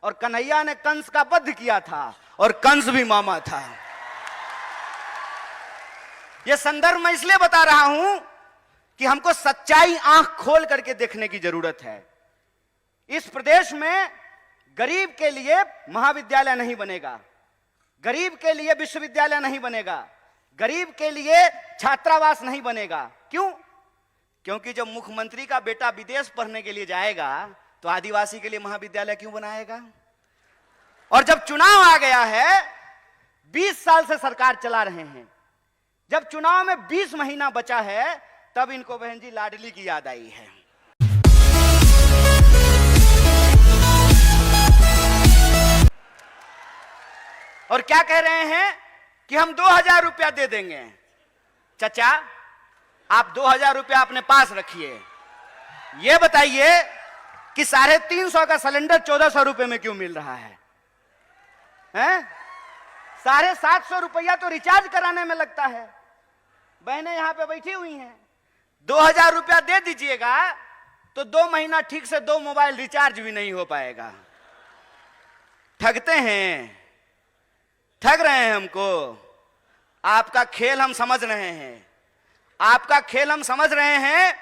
और कन्हैया ने कंस का वध किया था और कंस भी मामा था। यह संदर्भ मैं इसलिए बता रहा हूं कि हमको सच्चाई आंख खोल करके देखने की जरूरत है। इस प्रदेश में गरीब के लिए महाविद्यालय नहीं बनेगा, गरीब के लिए विश्वविद्यालय नहीं बनेगा, गरीब के लिए छात्रावास नहीं बनेगा। क्यों? क्योंकि जब मुख्यमंत्री का बेटा विदेश पढ़ने के लिए जाएगा तो आदिवासी के लिए महाविद्यालय क्यों बनाएगा? और जब चुनाव आ गया है, 20 साल से सरकार चला रहे हैं, जब चुनाव में 20 महीना बचा है, तब इनको बहन जी लाडली की याद आई है। और क्या कह रहे हैं कि हम 2000 रुपया दे देंगे। चाचा, आप 2000 रुपया अपने पास रखिए। यह बताइए कि 350 का सिलेंडर 1400 रुपए में क्यों मिल रहा है? 750 रुपया तो रिचार्ज कराने में लगता है। बहनें यहां पे बैठी हुई हैं, 2000 रुपया दे दीजिएगा तो 2 महीना ठीक से 2 मोबाइल रिचार्ज भी नहीं हो पाएगा। ठगते हैं, ठग रहे हैं हमको। आपका खेल हम समझ रहे हैं, आपका खेल हम समझ रहे हैं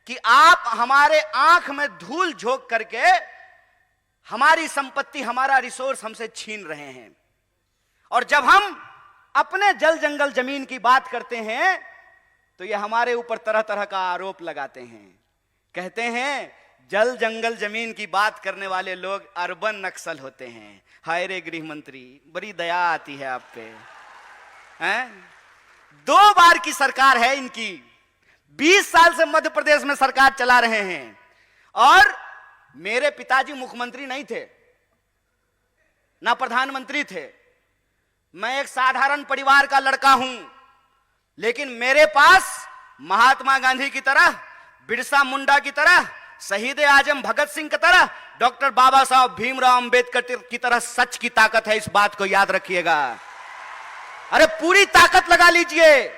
कि आप हमारे आंख में धूल झोंक करके हमारी संपत्ति, हमारा रिसोर्स हमसे छीन रहे हैं। और जब हम अपने जल जंगल जमीन की बात करते हैं तो ये हमारे ऊपर तरह तरह का आरोप लगाते हैं। कहते हैं जल जंगल जमीन की बात करने वाले लोग अर्बन नक्सल होते हैं। हाय रे गृह मंत्री, बड़ी दया आती है आप पे। 2 बार की सरकार है इनकी, 20 साल से मध्य प्रदेश में सरकार चला रहे हैं। और मेरे पिताजी मुख्यमंत्री नहीं थे, ना प्रधानमंत्री थे। मैं एक साधारण परिवार का लड़का हूं, लेकिन मेरे पास महात्मा गांधी की तरह, बिरसा मुंडा की तरह, शहीद आजम भगत सिंह की तरह, डॉक्टर बाबा साहब भीमराव अंबेडकर की तरह सच की ताकत है। इस बात को याद रखिएगा। अरे पूरी ताकत लगा लीजिए,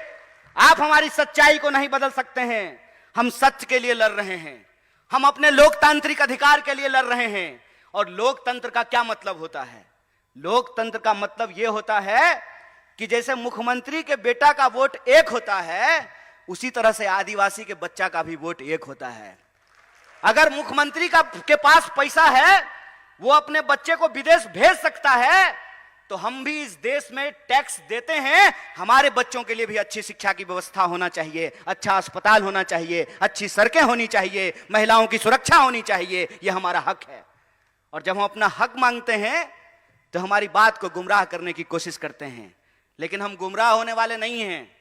आप हमारी सच्चाई को नहीं बदल सकते हैं। हम सच के लिए लड़ रहे हैं, हम अपने लोकतांत्रिक अधिकार के लिए लड़ रहे हैं। और लोकतंत्र का क्या मतलब होता है? लोकतंत्र का मतलब यह होता है कि जैसे मुख्यमंत्री के बेटा का वोट एक होता है, उसी तरह से आदिवासी के बच्चा का भी वोट एक होता है। अगर मुख्यमंत्री के पास पैसा है, वो अपने बच्चे को विदेश भेज सकता है, तो हम भी इस देश में टैक्स देते हैं। हमारे बच्चों के लिए भी अच्छी शिक्षा की व्यवस्था होना चाहिए, अच्छा अस्पताल होना चाहिए, अच्छी सड़कें होनी चाहिए, महिलाओं की सुरक्षा होनी चाहिए। यह हमारा हक है। और जब हम अपना हक मांगते हैं तो हमारी बात को गुमराह करने की कोशिश करते हैं। लेकिन हम गुमराह होने वाले नहीं हैं,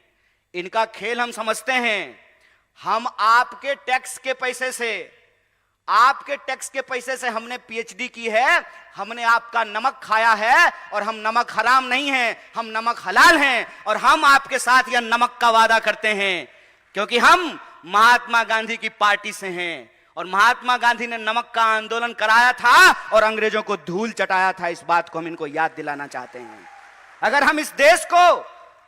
इनका खेल हम समझते हैं। हम आपके टैक्स के पैसे से, आपके टैक्स के पैसे से हमने पीएचडी की है, हमने आपका नमक खाया है। और हम नमक हराम नहीं हैं, हम नमक हलाल हैं। और हम आपके साथ यह नमक का वादा करते हैं क्योंकि हम महात्मा गांधी की पार्टी से हैं। और महात्मा गांधी ने नमक का आंदोलन कराया था और अंग्रेजों को धूल चटाया था। इस बात को हम इनको याद दिलाना चाहते हैं। अगर हम इस देश को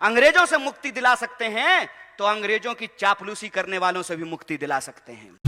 अंग्रेजों से मुक्ति दिला सकते हैं तो अंग्रेजों की चापलूसी करने वालों से भी मुक्ति दिला सकते हैं।